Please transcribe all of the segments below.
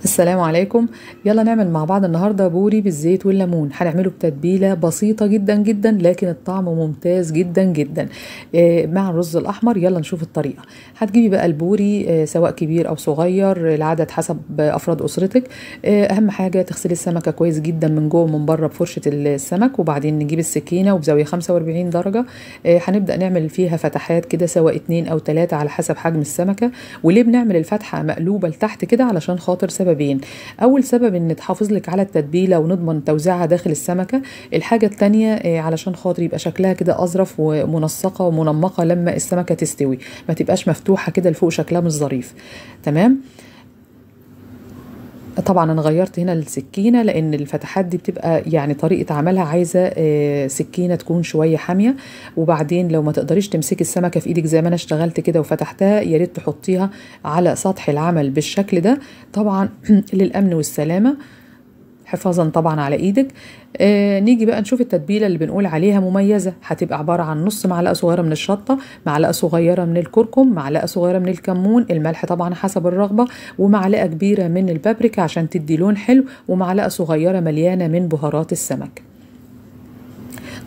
السلام عليكم. يلا نعمل مع بعض النهارده بوري بالزيت والليمون. هنعمله بتتبيله بسيطه جدا جدا لكن الطعم ممتاز جدا جدا مع الرز الاحمر. يلا نشوف الطريقه. هتجيبي بقى البوري سواء كبير او صغير، العدد حسب افراد اسرتك. اهم حاجه تغسلي السمكه كويس جدا من جوه ومن بره بفرشه السمك، وبعدين نجيب السكينه وبزاويه 45 درجه. هنبدا نعمل فيها فتحات كده سواء 2 أو 3 على حسب حجم السمكه. وليه بنعمل الفتحه مقلوبه لتحت كده؟ علشان خاطر سببين. اول سبب ان تحافظ لك على التتبيله ونضمن توزيعها داخل السمكه. الحاجه التانية علشان خاطر يبقى شكلها كده اظرف ومنسقه ومنمقه لما السمكه تستوي، ما تبقاش مفتوحه كده لفوق، شكلها مش ظريف. تمام. طبعا انا غيرت هنا السكينه لان الفتحات دي بتبقى يعني طريقه عملها عايزه سكينه تكون شويه حاميه. وبعدين لو ما تقدريش تمسكي السمكه في ايدك زي ما انا اشتغلت كده وفتحتها، يا ريت تحطيها على سطح العمل بالشكل ده، طبعا للامن والسلامه، حفاظا طبعا على ايدك. نيجي بقى نشوف التتبيله اللي بنقول عليها مميزه. هتبقى عباره عن نص معلقه صغيره من الشطه، معلقه صغيره من الكركم، معلقه صغيره من الكمون، الملح طبعا حسب الرغبه، ومعلقه كبيره من البابريكا عشان تدي لون حلو، ومعلقه صغيره مليانه من بهارات السمك.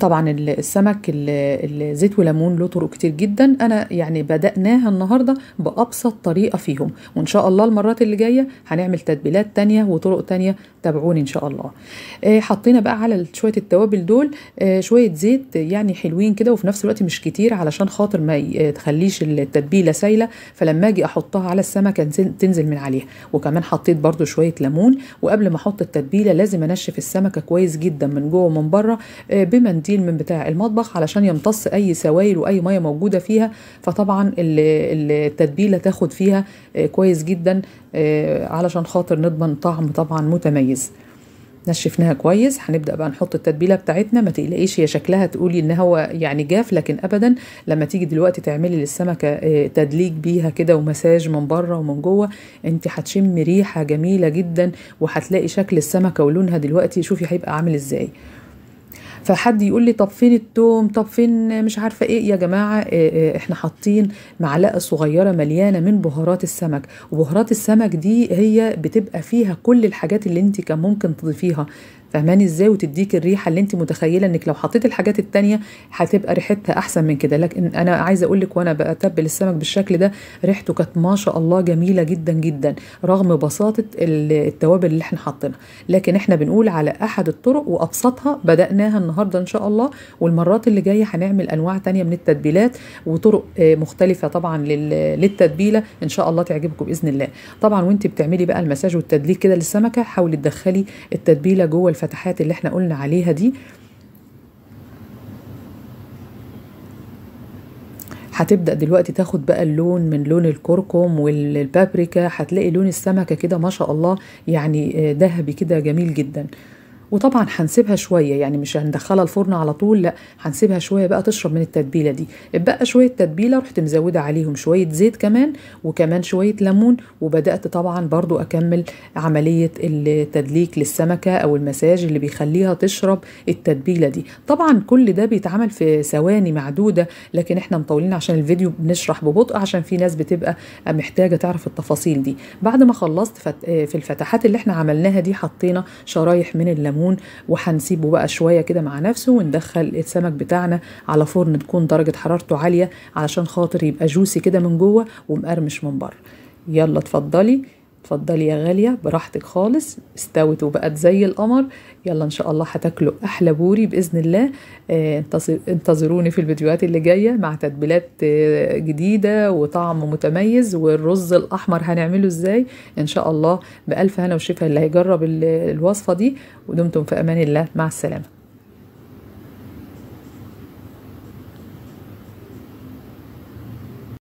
طبعا السمك الزيت وليمون له طرق كتير جدا، انا يعني بدأناها النهارده بأبسط طريقة فيهم، وان شاء الله المرات اللي جاية هنعمل تتبيلات تانية وطرق تانية. تابعوني ان شاء الله. حطينا بقى على شوية التوابل دول شوية زيت يعني حلوين كده، وفي نفس الوقت مش كتير علشان خاطر ما تخليش التتبيلة سايلة، فلما اجي احطها على السمكة تنزل من عليها. وكمان حطيت برضو شوية ليمون. وقبل ما احط التتبيلة لازم انشف السمكة كويس جدا من جوه ومن بره بمنديل من بتاع المطبخ علشان يمتص اي سوائل واي ميه موجوده فيها. فطبعا التتبيله تاخد فيها كويس جدا علشان خاطر نضمن طعم طبعا متميز. نشفناها كويس. هنبدا بقى نحط التتبيله بتاعتنا. ما تقلقيش هي شكلها تقولي ان هو يعني جاف، لكن ابدا. لما تيجي دلوقتي تعملي للسمكه تدليك بيها كده ومساج من بره ومن جوه، انت هتشمي ريحه جميله جدا، وهتلاقي شكل السمكه ولونها دلوقتي شوفي هيبقى عامل ازاي. فحد يقول لي طب فين التوم، طب فين مش عارفه ايه؟ يا جماعه احنا حاطين معلقه صغيره مليانه من بهارات السمك، وبهارات السمك دي هي بتبقى فيها كل الحاجات اللي انت كان ممكن تضيفيها. فهماني ازاي؟ وتديك الريحه اللي انت متخيله انك لو حطيت الحاجات التانية هتبقى ريحتها احسن من كده. لكن انا عايزه اقول لك وانا بتبل السمك بالشكل ده ريحته كانت ما شاء الله جميله جدا جدا رغم بساطه التوابل اللي احنا حاطينها. لكن احنا بنقول على احد الطرق وابسطها بدأناها النهارده ان شاء الله، والمرات اللي جايه هنعمل انواع تانية من التتبيلات وطرق مختلفه طبعا للتتبيله ان شاء الله تعجبكم باذن الله. طبعا وانت بتعملي بقى المساج والتدليك كده للسمكه حاولي تدخلي التتبيله جوه الفتحات اللي احنا قلنا عليها دي. هتبدأ دلوقتي تاخد بقى اللون من لون الكركم والبابريكا، هتلاقي لون السمكة كده ما شاء الله يعني ذهبي كده جميل جدا. وطبعا هنسيبها شويه، يعني مش هندخلها الفرن على طول، لا هنسيبها شويه بقى تشرب من التتبيله دي. اتبقى شويه تتبيله رحت مزوده عليهم شويه زيت كمان، وكمان شويه ليمون، وبدات طبعا برضو اكمل عمليه التدليك للسمكه او المساج اللي بيخليها تشرب التتبيله دي. طبعا كل ده بيتعمل في ثواني معدوده، لكن احنا مطولين عشان الفيديو بنشرح ببطء عشان في ناس بتبقى محتاجه تعرف التفاصيل دي. بعد ما خلصت في الفتحات اللي احنا عملناها دي حطينا شرايح من الليمون، وهنسيبه بقى شوية كده مع نفسه، وندخل السمك بتاعنا على فرن تكون درجة حرارته عالية علشان خاطر يبقى جوسي كده من جوه ومقرمش من بره. يلا اتفضلي اتفضلي يا غالية براحتك خالص. استوت وبقت زي القمر. يلا ان شاء الله هتاكلوا احلى بوري باذن الله. انتظروني في الفيديوهات اللي جايه مع تتبيلات جديده وطعم متميز. والرز الاحمر هنعمله ازاي ان شاء الله. بالف هنا وشفا اللي هيجرب الوصفه دي. ودمتم في امان الله، مع السلامه.